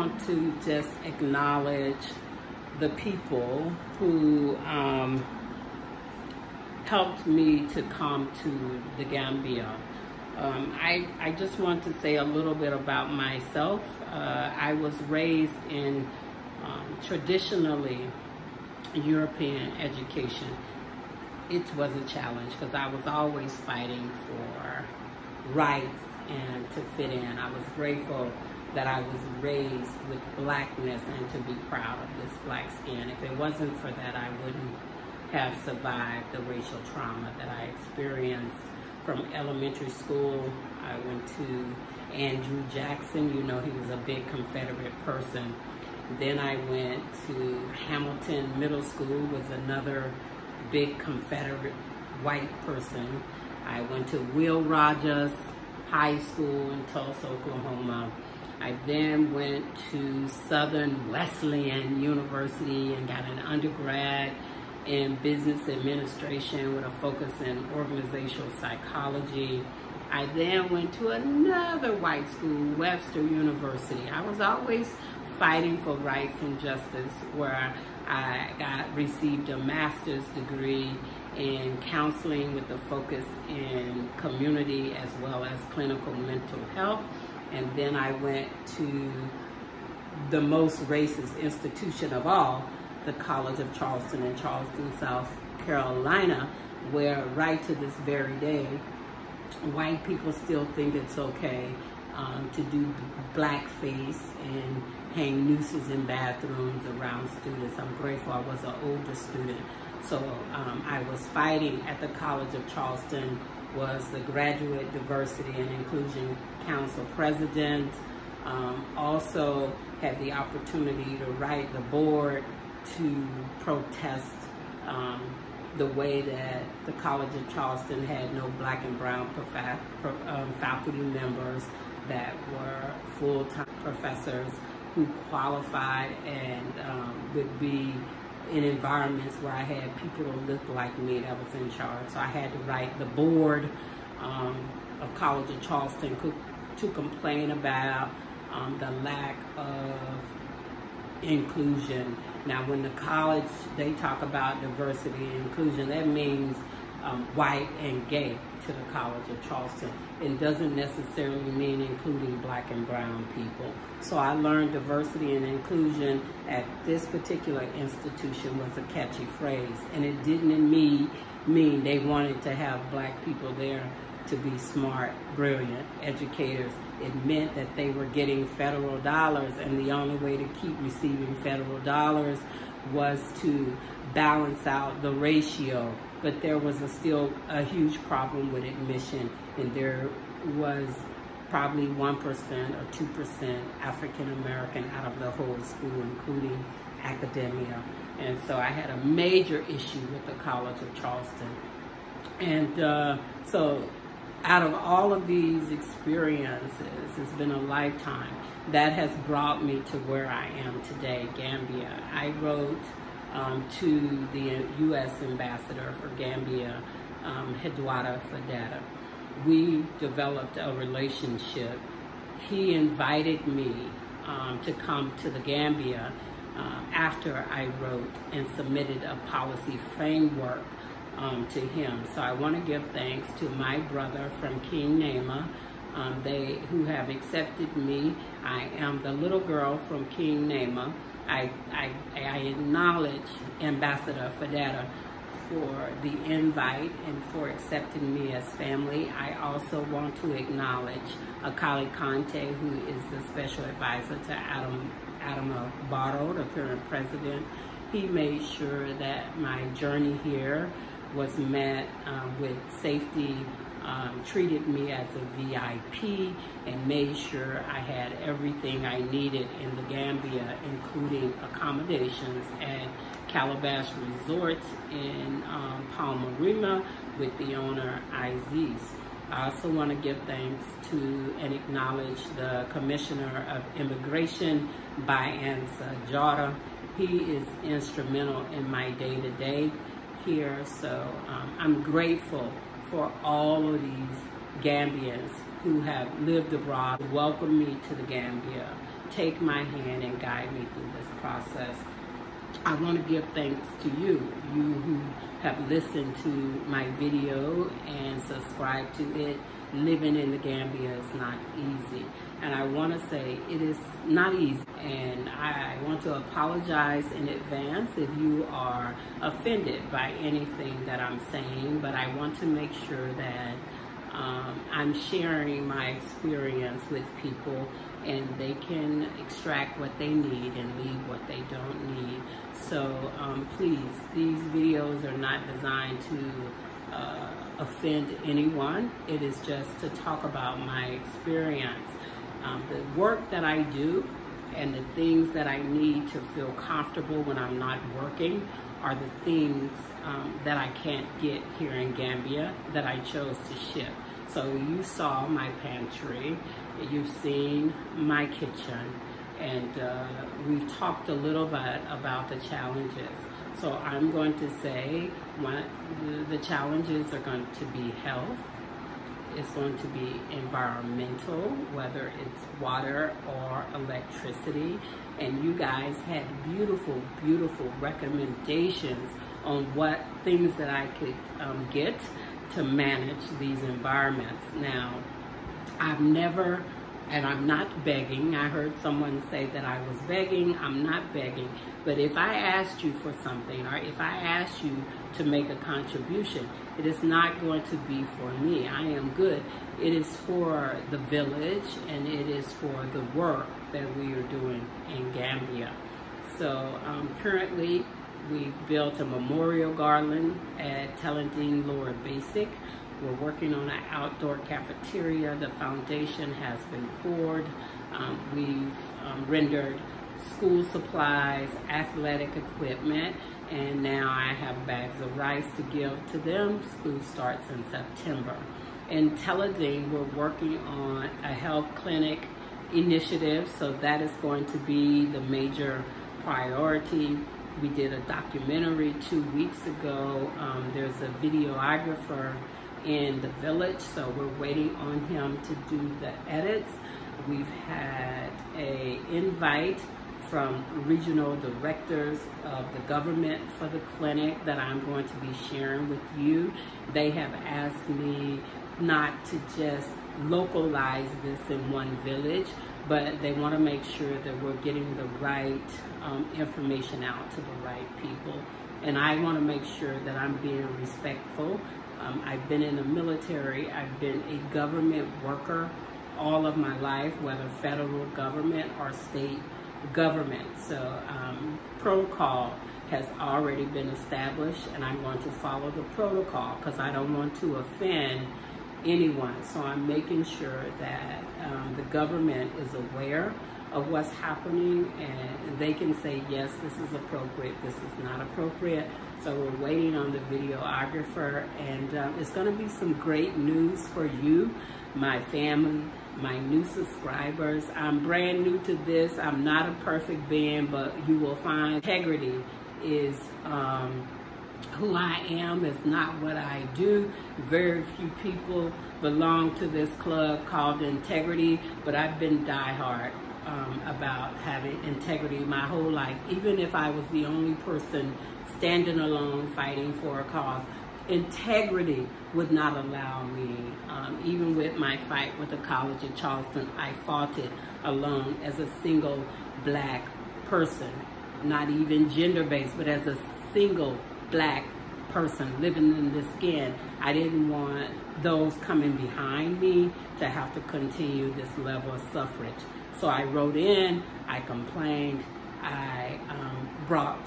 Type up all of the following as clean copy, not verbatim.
want to just acknowledge the people who helped me to come to the Gambia. I just want to say a little bit about myself. I was raised in traditionally European education. It was a challenge because I was always fighting for rights and to fit in. I was grateful that I was raised with blackness and to be proud of this black skin. If it wasn't for that, I wouldn't have survived the racial trauma that I experienced. From elementary school, I went to Andrew Jackson. You know, he was a big Confederate person. Then I went to Hamilton Middle School, was another big Confederate white person. I went to Will Rogers High School in Tulsa, Oklahoma. I then went to Southern Wesleyan University and got an undergrad in business administration with a focus in organizational psychology. I then went to another white school, Webster University. I was always fighting for rights and justice, where I received a master's degree in counseling with a focus in community as well as clinical mental health. And then I went to the most racist institution of all, the College of Charleston in Charleston, South Carolina, where right to this very day, white people still think it's okay to do blackface and hang nooses in bathrooms around students. I'm grateful I was an older student. So I was fighting at the College of Charleston, was the Graduate Diversity and Inclusion Council president. Also had the opportunity to write the board to protest the way that the College of Charleston had no black and brown faculty members that were full-time professors who qualified and would be in environments where I had people who looked like me that was in charge. So I had to write the board of College of Charleston to complain about the lack of inclusion. Now, when the college, they talk about diversity and inclusion, that means white and gay to the College of Charleston. It doesn't necessarily mean including black and brown people. So I learned diversity and inclusion at this particular institution was a catchy phrase, and it didn't mean they wanted to have black people there to be smart, brilliant educators. It meant that they were getting federal dollars, and the only way to keep receiving federal dollars was to balance out the ratio. But there was still a huge problem with admission, and there was probably 1% or 2% African American out of the whole school, including academia. And so I had a major issue with the College of Charleston. And so out of all of these experiences, it's been a lifetime that has brought me to where I am today, Gambia. I wrote to the U.S. Ambassador for Gambia, Hedwada Fadada. We developed a relationship. He invited me to come to the Gambia after I wrote and submitted a policy framework to him. So I want to give thanks to my brother from King Nama, who have accepted me. I am the little girl from King Nama. I acknowledge Ambassador Fadada for the invite and for accepting me as family. I also want to acknowledge Akali Kante, who is the special advisor to Adama Barrow, the current president. He made sure that my journey here was met with safety, treated me as a VIP, and made sure I had everything I needed in the Gambia, including accommodations at Calabash Resorts in Palma with the owner Aziz. I also want to give thanks to and acknowledge the Commissioner of Immigration, Bayansa Jara. He is instrumental in my day-to-day here, so I'm grateful for all of these Gambians who have lived abroad, welcomed me to the Gambia, take my hand and guide me through this process. I want to give thanks to you who have listened to my video and subscribed to it. Living in the Gambia is not easy. And I want to say it is not easy. And I want to apologize in advance if you are offended by anything that I'm saying, but I want to make sure that I'm sharing my experience with people and they can extract what they need and leave what they don't need. So please, these videos are not designed to offend anyone. It is just to talk about my experience. The work that I do and the things that I need to feel comfortable when I'm not working are the things that I can't get here in Gambia that I chose to ship. So you saw my pantry, you've seen my kitchen, and we've talked a little bit about the challenges. So I'm going to say the challenges are going to be health, it's going to be environmental, whether it's water or electricity. And you guys had beautiful, beautiful recommendations on what things that I could get to manage these environments. Now, I've never, and I'm not begging. I heard someone say that I was begging. I'm not begging. But if I asked you for something, or if I asked you to make a contribution, it is not going to be for me. I am good. It is for the village, and it is for the work that we are doing in Gambia. So currently, we've built a memorial garland at Teledine Lower Basic. We're working on an outdoor cafeteria. The foundation has been poured. We've rendered school supplies, athletic equipment, and now I have bags of rice to give to them. School starts in September. In Teledine, we're working on a health clinic initiative, so that is going to be the major priority. We did a documentary 2 weeks ago. There's a videographer in the village, so we're waiting on him to do the edits. We've had an invite from regional directors of the government for the clinic that I'm going to be sharing with you. They have asked me not to just localize this in one village, but they want to make sure that we're getting the right information out to the right people. And I want to make sure that I'm being respectful. I've been in the military, I've been a government worker all of my life, whether federal government or state government. So protocol has already been established, and I'm going to follow the protocol because I don't want to offend anyone. So I'm making sure that the government is aware of what's happening, and they can say, yes, this is appropriate, this is not appropriate. So we're waiting on the videographer, and it's going to be some great news for you, my family, my new subscribers. I'm brand new to this. I'm not a perfect being, but you will find integrity is who I am. It's not what I do. Very few people belong to this club called Integrity, but I've been diehard about having integrity my whole life. Even if I was the only person standing alone fighting for a cause, integrity would not allow me. Even with my fight with the College of Charleston, I fought it alone as a single black person, not even gender-based, but as a single black person living in this skin. I didn't want those coming behind me to have to continue this level of suffrage. So I wrote in, I complained, I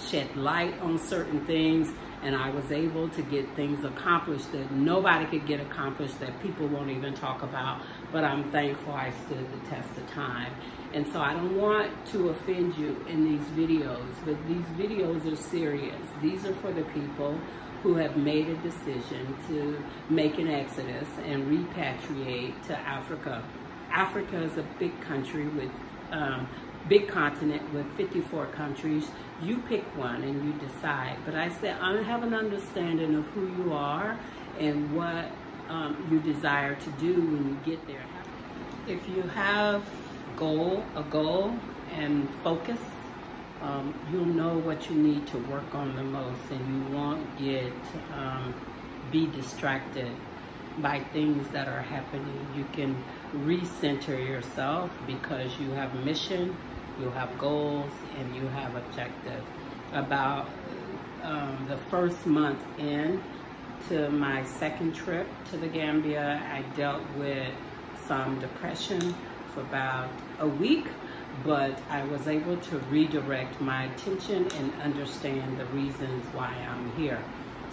shed light on certain things, and I was able to get things accomplished that nobody could get accomplished, that people won't even talk about. But I'm thankful I stood the test of time. And so I don't want to offend you in these videos, but these videos are serious. These are for the people who have made a decision to make an exodus and repatriate to Africa. Africa is a big country with big continent with 54 countries. You pick one and you decide. But I said, I have an understanding of who you are and what you desire to do when you get there. If you have a goal, and focus, you'll know what you need to work on the most, and you won't be distracted by things that are happening. You can recenter yourself because you have mission, you have goals, and you have objectives. About the first month in to my second trip to the Gambia, I dealt with some depression for about a week, but I was able to redirect my attention and understand the reasons why I'm here.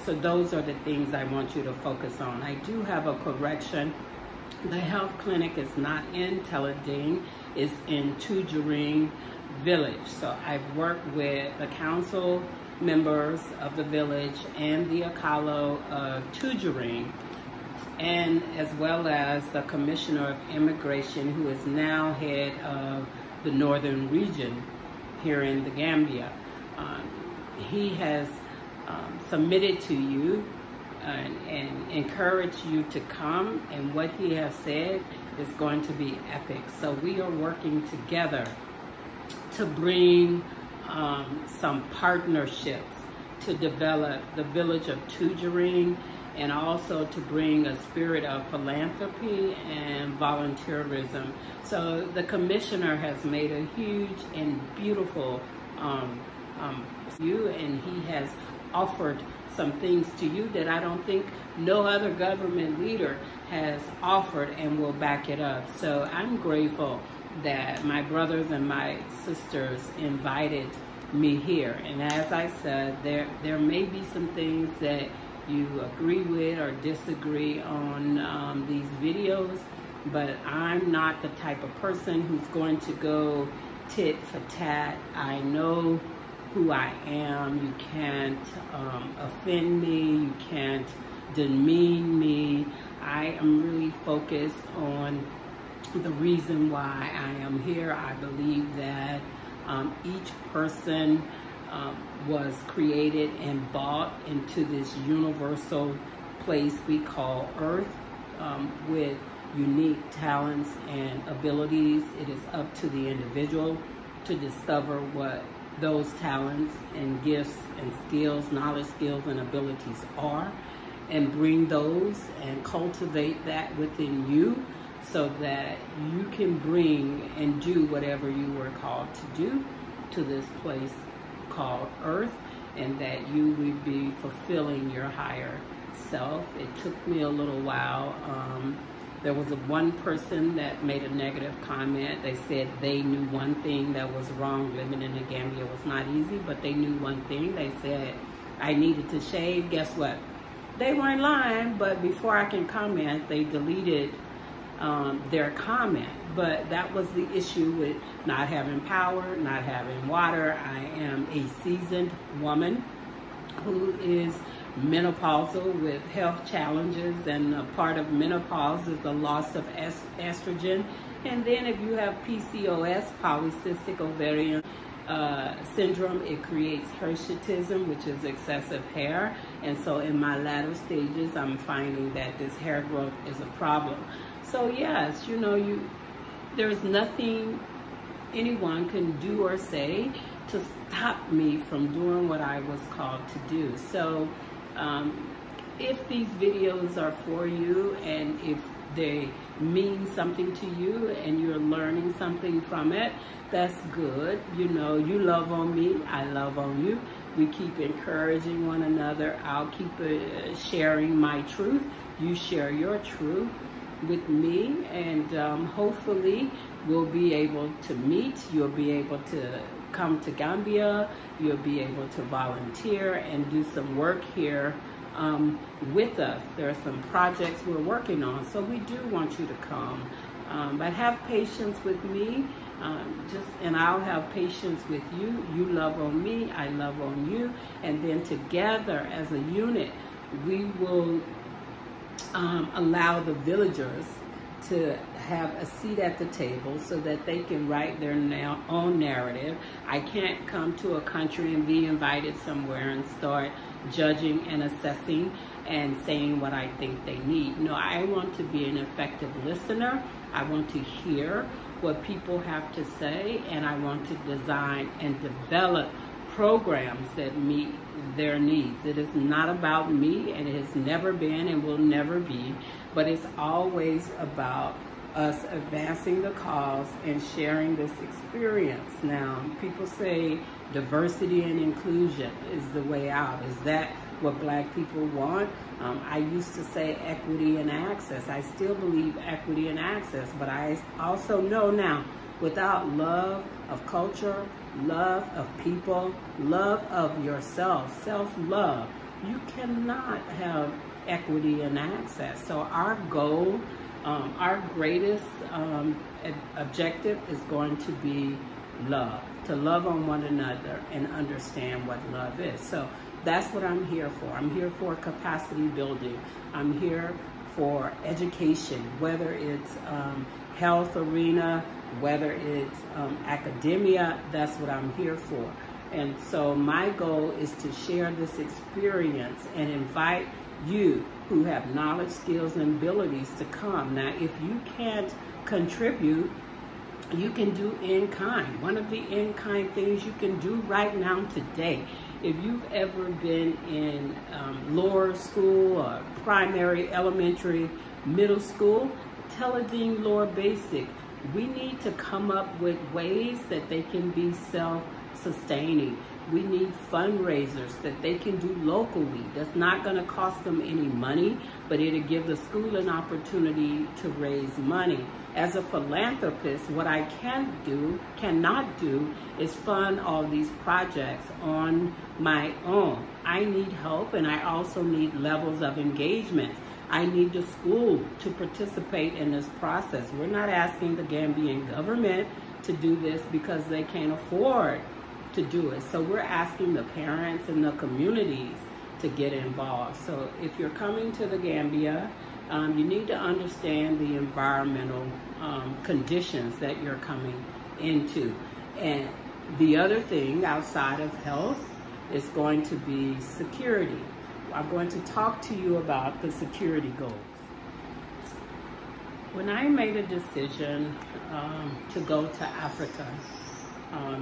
So those are the things I want you to focus on. I do have a correction. The health clinic is not in Teleding, it's in Tujuring Village. So I've worked with the council members of the village and the Akalo of Tujuring, and as well as the Commissioner of Immigration, who is now head of the Northern Region here in the Gambia. He has submitted to you and encouraged you to come, and what he has said is going to be epic. So we are working together to bring some partnerships to develop the village of Tujuring, and also to bring a spirit of philanthropy and volunteerism. So the commissioner has made a huge and beautiful you, and he has offered some things to you that I don't think no other government leader has offered, and will back it up. So I'm grateful that my brothers and my sisters invited me here. And as I said, there may be some things that you agree with or disagree on these videos, but I'm not the type of person who's going to go tit for tat. I know who I am. You can't offend me. You can't demean me. I am really focused on the reason why I am here. I believe that each person was created and brought into this universal place we call Earth with unique talents and abilities. It is up to the individual to discover what those talents and gifts and skills, knowledge, skills, and abilities are, and bring those and cultivate that within you, so that you can bring and do whatever you were called to do to this place called Earth, and that you will be fulfilling your higher self. It took me a little while. There was one person that made a negative comment. They said they knew one thing that was wrong. Living in the Gambia was not easy, but they knew one thing. They said I needed to shave. Guess what? They weren't lying, but before I can comment, they deleted their comment. But that was the issue with not having power, not having water. I am a seasoned woman who is menopausal with health challenges, and a part of menopause is the loss of estrogen. And then if you have PCOS, polycystic ovarian syndrome, it creates hirsutism, which is excessive hair. And so in my latter stages, I'm finding that this hair growth is a problem. So yes, you know, there's nothing anyone can do or say to stop me from doing what I was called to do. So if these videos are for you, and if they mean something to you and you're learning something from it, that's good. You know, you love on me, I love on you. We keep encouraging one another. I'll keep sharing my truth. You share your truth with me, and hopefully we'll be able to meet. You'll be able to come to Gambia. You'll be able to volunteer and do some work here with us. There are some projects we're working on, so we do want you to come. But have patience with me, and I'll have patience with you. You love on me, I love on you, and then together as a unit, we will allow the villagers to have a seat at the table so that they can write their own narrative. I can't come to a country and be invited somewhere and start judging and assessing and saying what I think they need. No, I want to be an effective listener. I want to hear what people have to say, and I want to design and develop programs that meet their needs. It is not about me, and it has never been and will never be, but it's always about us advancing the cause and sharing this experience. Now, people say diversity and inclusion is the way out. Is that what Black people want? I used to say equity and access. I still believe equity and access, but I also know now, without love of culture, love of people, love of yourself, self-love, you cannot have equity and access. So our goal, our greatest objective is going to be love, to love on one another and understand what love is. So that's what I'm here for. I'm here for capacity building. I'm here for education, whether it's health arena, whether it's academia, that's what I'm here for. And so my goal is to share this experience and invite you who have knowledge, skills, and abilities to come. Now, if you can't contribute, you can do in-kind. One of the in-kind things you can do right now today, if you've ever been in lower school or primary, elementary, middle school, tell a dean lower basic, we need to come up with ways that they can be self-sustaining. We need fundraisers that they can do locally. That's not going to cost them any money, but it'll give the school an opportunity to raise money. As a philanthropist, what I cannot do is fund all these projects on my own. I need help, and I also need levels of engagement. I need the school to participate in this process. We're not asking the Gambian government to do this because they can't afford to do it. So we're asking the parents and the communities to get involved. So if you're coming to the Gambia, you need to understand the environmental conditions that you're coming into. And the other thing outside of health is going to be security. I'm going to talk to you about the security goals. When I made a decision to go to Africa,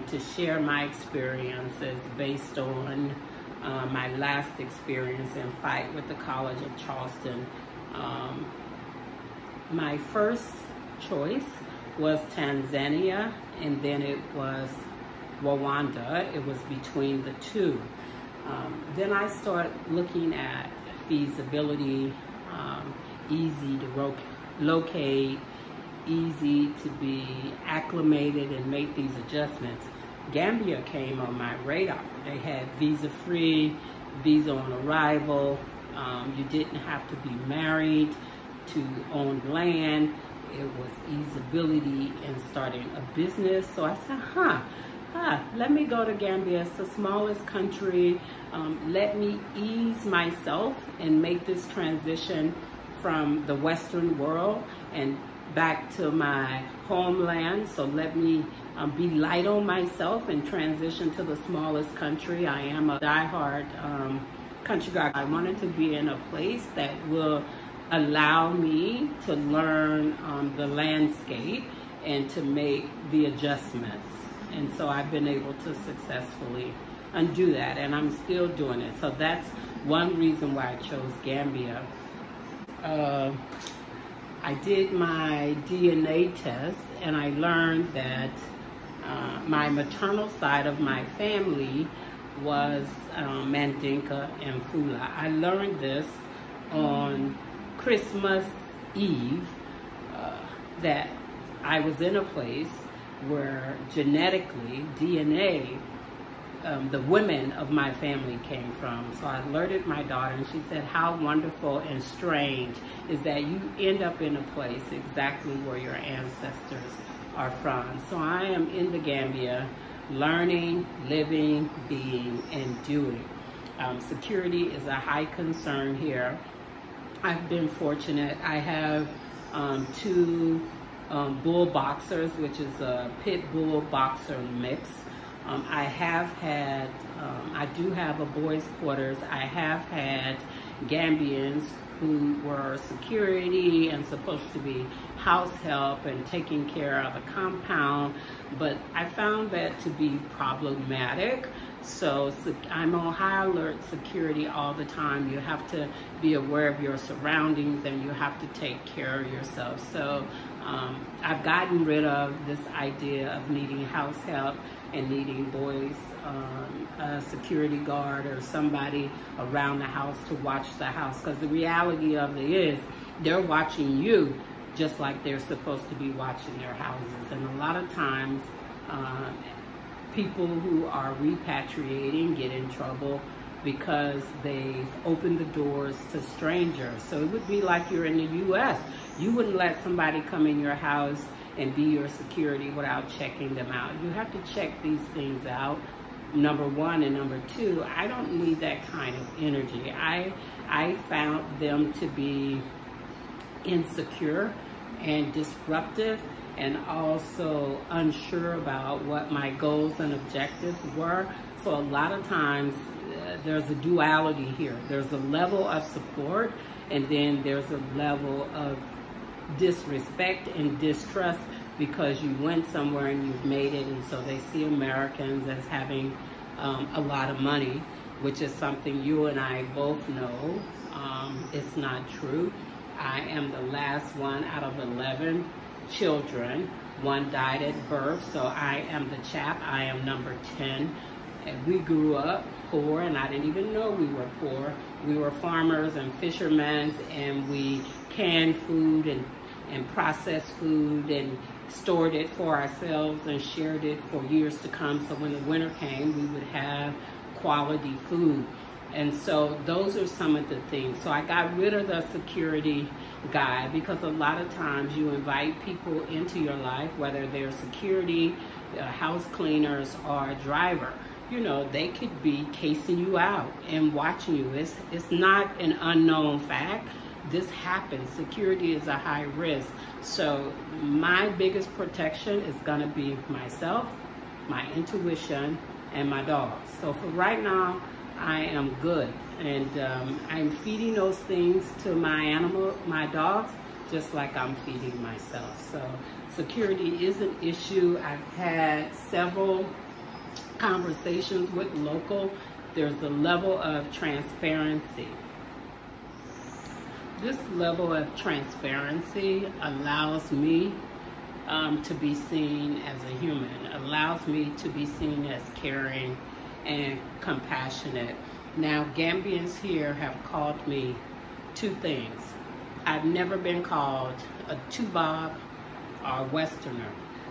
to share my experiences based on my last experience in fight with the College of Charleston, my first choice was Tanzania, and then it was Rwanda. It was between the two. Then I started looking at feasibility, easy to locate, easy to be acclimated and make these adjustments. Gambia came on my radar. They had visa-free, visa on arrival. You didn't have to be married to own land. It was easeability in starting a business. So I said, let me go to Gambia. It's the smallest country. Let me ease myself and make this transition from the Western world and back to my homeland. So let me be light on myself and transition to the smallest country. I am a diehard country guy. I wanted to be in a place that will allow me to learn the landscape and to make the adjustments. And so I've been able to successfully undo that, and I'm still doing it. So that's one reason why I chose Gambia. I did my DNA test, and I learned that my maternal side of my family was Mandinka and Fula. I learned this on Christmas Eve, that I was in a place where genetically, DNA, the women of my family came from. So I alerted my daughter, and she said, how wonderful and strange is that you end up in a place exactly where your ancestors are from. So I am in the Gambia, learning, living, being, and doing. Security is a high concern here. I've been fortunate. I have two bull boxers, which is a pit bull boxer mix. I have had, I do have a boys' quarters. I have had Gambians who were security and supposed to be house help and taking care of a compound, but I found that to be problematic. So I'm on high alert security all the time. You have to be aware of your surroundings and you have to take care of yourself. So I've gotten rid of this idea of needing house help and needing boys, a security guard or somebody around the house to watch the house, because the reality of it is they're watching you just like they're supposed to be watching their houses. And a lot of times people who are repatriating get in trouble because they've opened the doors to strangers. So it would be like you're in the U.S. You wouldn't let somebody come in your house and be your security without checking them out. You have to check these things out, number one. And number two, I don't need that kind of energy. I found them to be insecure and disruptive, and also unsure about what my goals and objectives were. So a lot of times there's a duality here. There's a level of support, and then there's a level of disrespect and distrust because you went somewhere and you've made it, and so they see Americans as having a lot of money, which is something you and I both know it's not true. I am the last one out of 11 children. One died at birth, so I am the chap. I am number 10. And we grew up poor, and I didn't even know we were poor. We were farmers and fishermen, and we canned food and processed food and stored it for ourselves and shared it for years to come. So when the winter came, we would have quality food. And so those are some of the things. So I got rid of the security guy, because a lot of times you invite people into your life, whether they're security, house cleaners, or a driver. You know, they could be casing you out and watching you. It's not an unknown fact. This happens. Security is a high risk. So my biggest protection is gonna be myself, my intuition, and my dogs. So for right now, I am good, and I'm feeding those things to my dogs, just like I'm feeding myself. So security is an issue. I've had several conversations with local. There's a level of transparency. This level of transparency allows me to be seen as a human, allows me to be seen as caring and compassionate. Now, Gambians here have called me two things. I've never been called a Tubob or Westerner.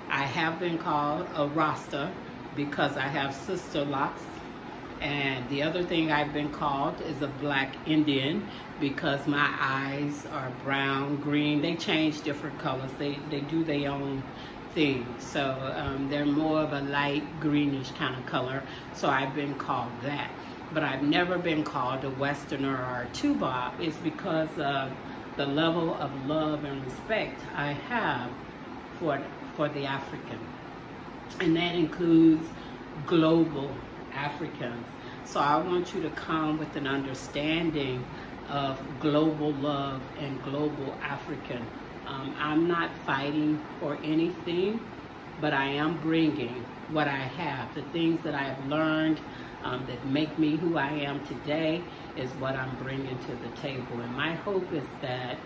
I have been called a Rasta because I have sister locks. And the other thing I've been called is a Black Indian because my eyes are brown, green. They change different colors. They do their own thing. So they're more of a light greenish kind of color. So I've been called that. But I've never been called a Westerner or a Tubob. It's because of the level of love and respect I have for the African. And that includes global Africans. So I want you to come with an understanding of global love and global African. I'm not fighting for anything, but I am bringing what I have. The things that I have learned that make me who I am today is what I'm bringing to the table. And my hope is that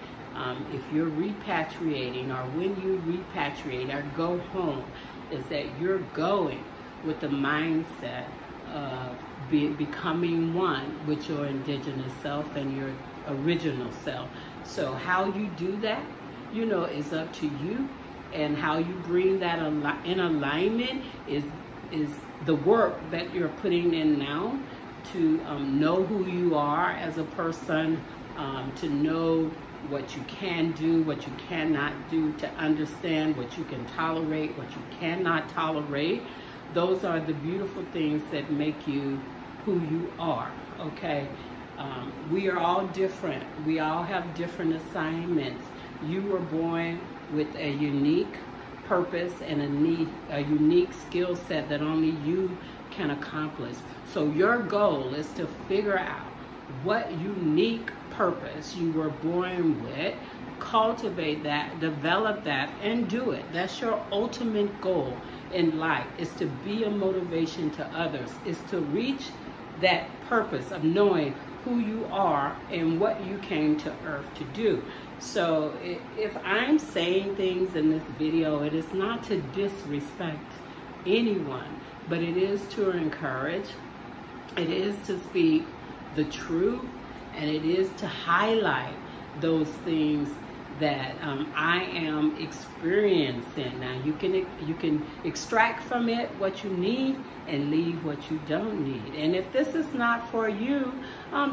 if you're repatriating, or when you repatriate or go home, is that you're going with the mindset of becoming one with your indigenous self and your original self. So how you do that, you know, is up to you, and how you bring that in alignment is the work that you're putting in now to know who you are as a person, to know what you can do, what you cannot do, to understand what you can tolerate, what you cannot tolerate. Those are the beautiful things that make you who you are, okay? We are all different. We all have different assignments. You were born with a unique purpose and a unique skill set that only you can accomplish. So your goal is to figure out what unique purpose you were born with, cultivate that, develop that, and do it. That's your ultimate goal in life, is to be a motivation to others, is to reach that purpose of knowing who you are and what you came to earth to do. So if I'm saying things in this video, it is not to disrespect anyone, but it is to encourage, it is to speak the truth, and it is to highlight those things that I am experiencing. Now you can extract from it what you need and leave what you don't need. And if this is not for you,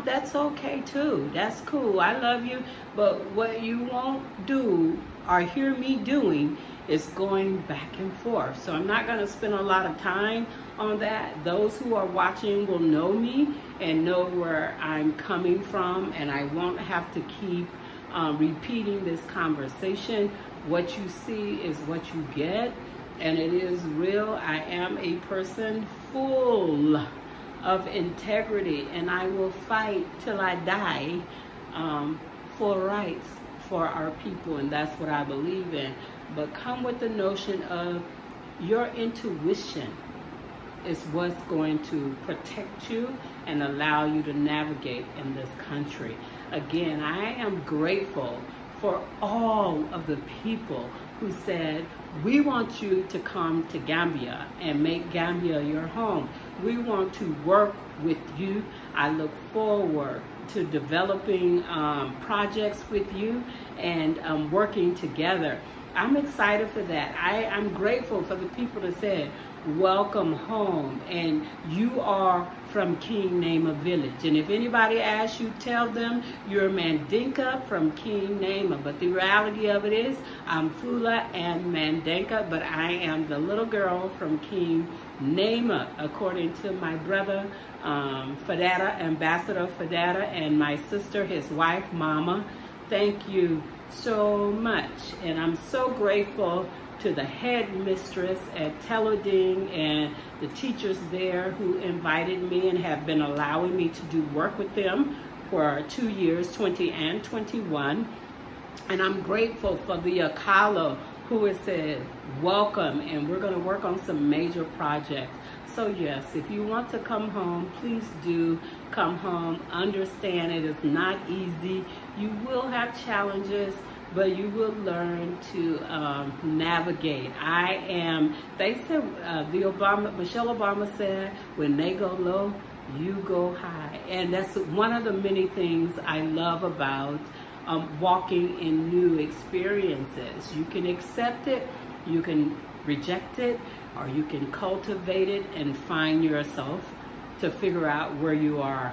that's okay too. That's cool. I love you. But what you won't do or hear me doing is going back and forth. So I'm not going to spend a lot of time on that. Those who are watching will know me and know where I'm coming from, and I won't have to keep repeating this conversation. What you see is what you get, and it is real. I am a person full of integrity, and I will fight till I die for rights for our people, and that's what I believe in. But come with the notion of your intuition is what's going to protect you and allow you to navigate in this country. Again, I am grateful for all of the people who said, we want you to come to Gambia and make Gambia your home. We want to work with you. I look forward to developing projects with you and working together. I'm excited for that. I'm grateful for the people that said, welcome home, and you are from King Nama village. And if anybody asks you, tell them you're Mandinka from King Nama. But the reality of it is, I'm Fula and Mandinka, but I am the little girl from King Nama, according to my brother Fadada, Ambassador Fadada, and my sister, his wife, Mama. Thank you so much, and I'm so grateful to the headmistress at Teloding and the teachers there who invited me and have been allowing me to do work with them for 2 years, 20 and 21. And I'm grateful for the Akala who has said, welcome, and we're going to work on some major projects. So yes, if you want to come home, please do come home. Understand it is not easy. You will have challenges, but you will learn to navigate. They said, Michelle Obama said, when they go low, you go high. And that's one of the many things I love about walking in new experiences. You can accept it, you can reject it, or you can cultivate it and find yourself to figure out where you are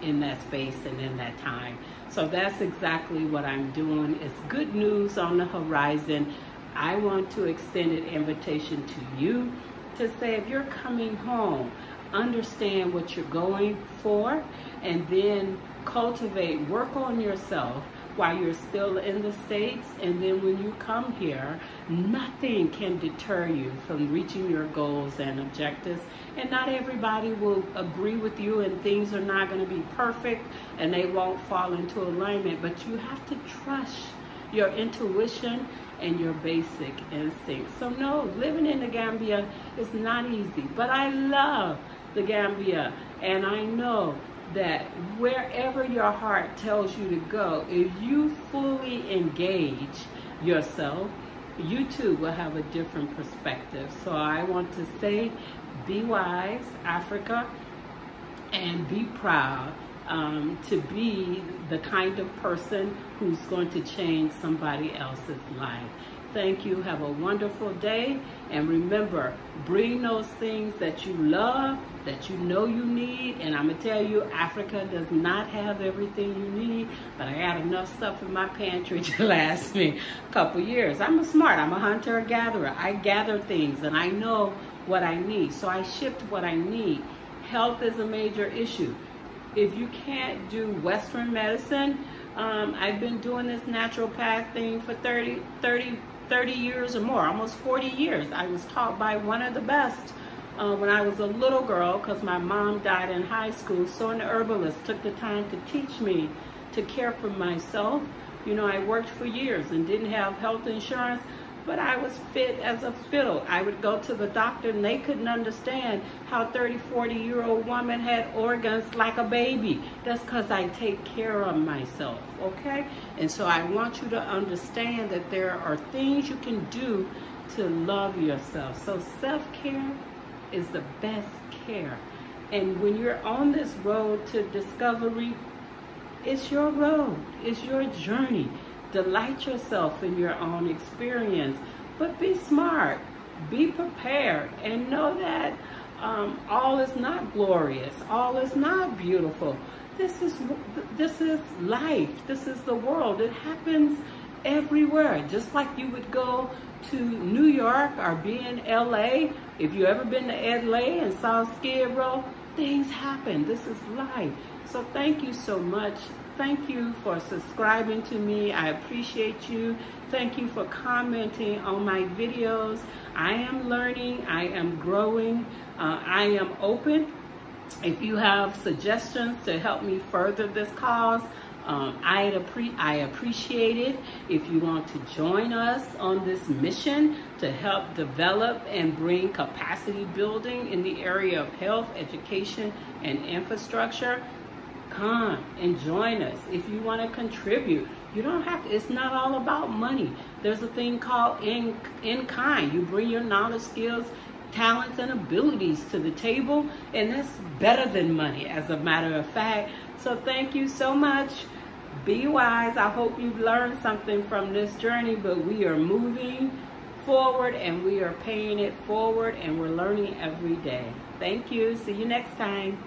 in that space and in that time. So that's exactly what I'm doing. It's good news on the horizon. I want to extend an invitation to you to say, if you're coming home, understand what you're going for, and then cultivate, work on yourself while you're still in the States. And then when you come here, nothing can deter you from reaching your goals and objectives. And not everybody will agree with you, and things are not going to be perfect, and they won't fall into alignment. But you have to trust your intuition and your basic instincts. So no, living in the Gambia is not easy, but I love the Gambia, and I know that wherever your heart tells you to go, if you fully engage yourself, you too will have a different perspective. So I want to say, be wise, Africa, and be proud to be the kind of person who's going to change somebody else's life. Thank you. Have a wonderful day. And remember, bring those things that you love, that you know you need. And I'm going to tell you, Africa does not have everything you need, but I got enough stuff in my pantry to last me a couple years. I'm a hunter-gatherer. I gather things and I know what I need. So I shipped what I need. Health is a major issue. If you can't do Western medicine, I've been doing this naturopath thing for 30 years or more, almost 40 years. I was taught by one of the best when I was a little girl, because my mom died in high school. So an herbalist took the time to teach me to care for myself, You know, I worked for years and didn't have health insurance, but I was fit as a fiddle. I would go to the doctor and they couldn't understand how 30, 40-year-old woman had organs like a baby. That's because I take care of myself, okay? And so I want you to understand that there are things you can do to love yourself. So self-care is the best care. And when you're on this road to discovery, it's your road, it's your journey. Delight yourself in your own experience, but be smart, be prepared, and know that all is not glorious, all is not beautiful. This is life, this is the world. It happens everywhere. Just like you would go to New York or be in LA. If you ever been to LA and saw Skid Row, things happen. This is life. So thank you so much. Thank you for subscribing to me. I appreciate you. Thank you for commenting on my videos. I am learning. I am growing. I am open. If you have suggestions to help me further this cause, I appreciate it. If you want to join us on this mission to help develop and bring capacity building in the area of health, education, and infrastructure, come and join us. If you want to contribute, you don't have to. It's not all about money. There's a thing called in kind. You bring your knowledge, skills, talents, and abilities to the table, and that's better than money, as a matter of fact. So thank you so much. Be wise. I hope you've learned something from this journey, but we are moving forward and we are paying it forward, and we're learning every day. Thank you. See you next time.